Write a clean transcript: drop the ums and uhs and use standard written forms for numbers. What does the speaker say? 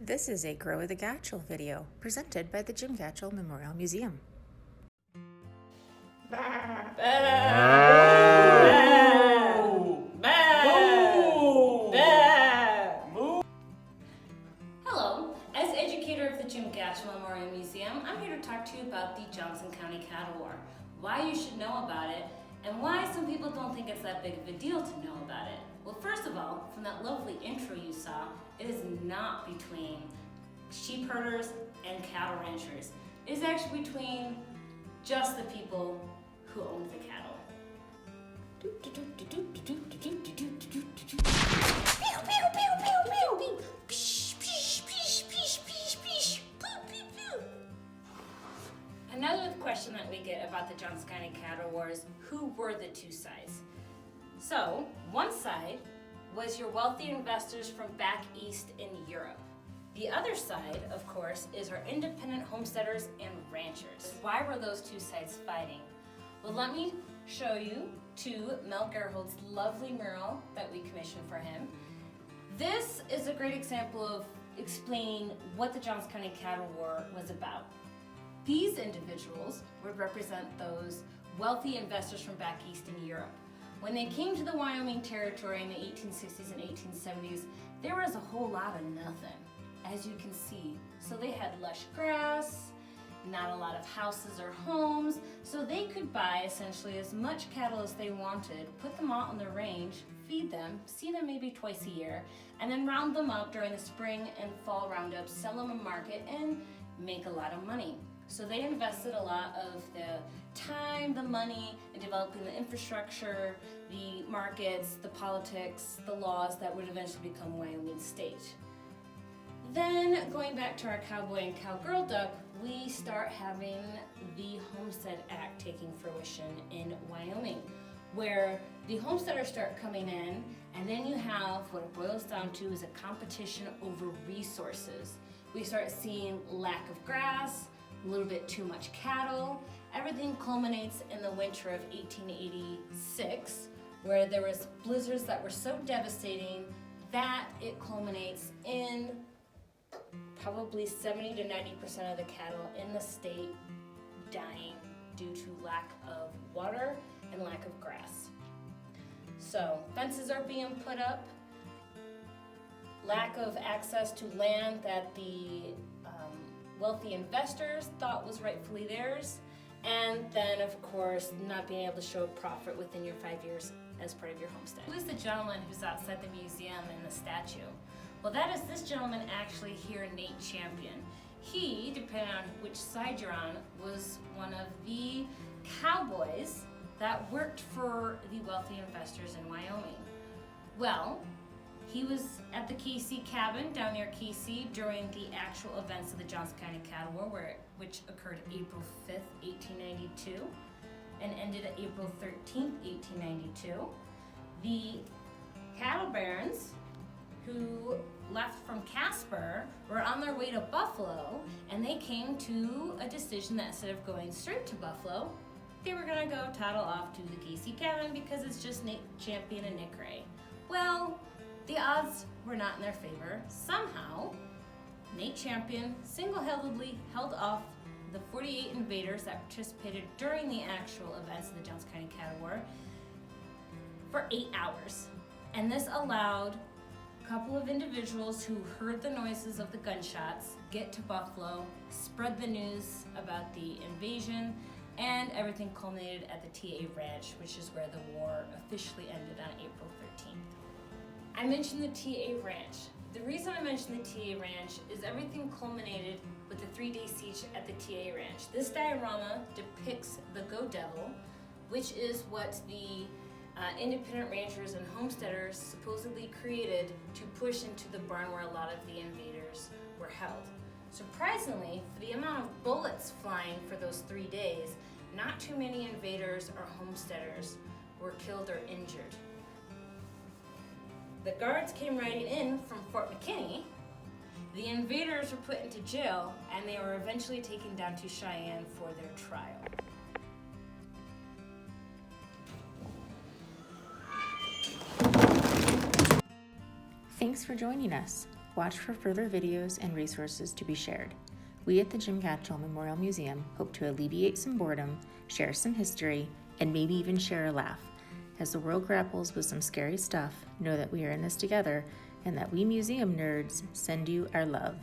This is a Grow with the Gatchell video presented by the Jim Gatchell Memorial Museum. Hello, as educator of the Jim Gatchell Memorial Museum, I'm here to talk to you about the Johnson County Cattle War, why you should know about it, and why some people don't think it's that big of a deal to know about it. Well, first of all, from that lovely intro you saw, it is not between sheep herders and cattle ranchers. It is actually between just the people who owned the cattle. Another question that we get about the Johnson County Cattle War is, who were the two sides? So, one side was your wealthy investors from back east in Europe. The other side, of course, is our independent homesteaders and ranchers. Why were those two sides fighting? Well, let me show you Mel Gerhold's lovely mural that we commissioned for him. This is a great example of explaining what the Johnson County Cattle War was about. These individuals would represent those wealthy investors from back east in Europe. When they came to the Wyoming Territory in the 1860s and 1870s, there was a whole lot of nothing, as you can see. So they had lush grass, not a lot of houses or homes, so they could buy essentially as much cattle as they wanted, put them out on the range, feed them, see them maybe twice a year, and then round them up during the spring and fall roundups, sell them in market, and make a lot of money. So they invested a lot of the time, the money in developing the infrastructure, the markets, the politics, the laws that would eventually become Wyoming state. Then, going back to our cowboy and cowgirl duck, we start having the Homestead Act taking fruition in Wyoming, where the homesteaders start coming in, and then you have what it boils down to is a competition over resources. We start seeing lack of grass, a little bit too much cattle. Everything culminates in the winter of 1886, where there was blizzards that were so devastating that it culminates in probably 70 to 90% of the cattle in the state dying due to lack of water and lack of grass. So fences are being put up, lack of access to land that the wealthy investors thought was rightfully theirs, and then of course not being able to show a profit within your 5 years as part of your homestead. Who is the gentleman who's outside the museum in the statue? Well, that is this gentleman actually here, Nate Champion. He, depending on which side you're on, was one of the cowboys that worked for the wealthy investors in Wyoming. Well, he was at the KC cabin down near KC during the actual events of the Johnson County Cattle War, which occurred April 5th, 1892, and ended at April 13th, 1892. The cattle barons who left from Casper were on their way to Buffalo, and they came to a decision that instead of going straight to Buffalo, they were gonna go toddle off to the KC cabin because it's just Nate Champion and Nick Ray. Well, the odds were not in their favor. Somehow, Nate Champion single-handedly held off the 48 invaders that participated during the actual events of the Johnson County Cattle War for 8 hours. And this allowed a couple of individuals who heard the noises of the gunshots get to Buffalo, spread the news about the invasion, and everything culminated at the TA Ranch, which is where the war officially ended on April 13th. I mentioned the TA Ranch. The reason I mentioned the TA Ranch is everything culminated with the 3-day siege at the TA Ranch. This diorama depicts the Go Devil, which is what the independent ranchers and homesteaders supposedly created to push into the barn where a lot of the invaders were held. Surprisingly, for the amount of bullets flying for those 3 days, not too many invaders or homesteaders were killed or injured. The guards came riding in from Fort McKinney. The invaders were put into jail, and they were eventually taken down to Cheyenne for their trial. Thanks for joining us. Watch for further videos and resources to be shared. We at the Jim Gatchell Memorial Museum hope to alleviate some boredom, share some history, and maybe even share a laugh. As the world grapples with some scary stuff, know that we are in this together and that we museum nerds send you our love.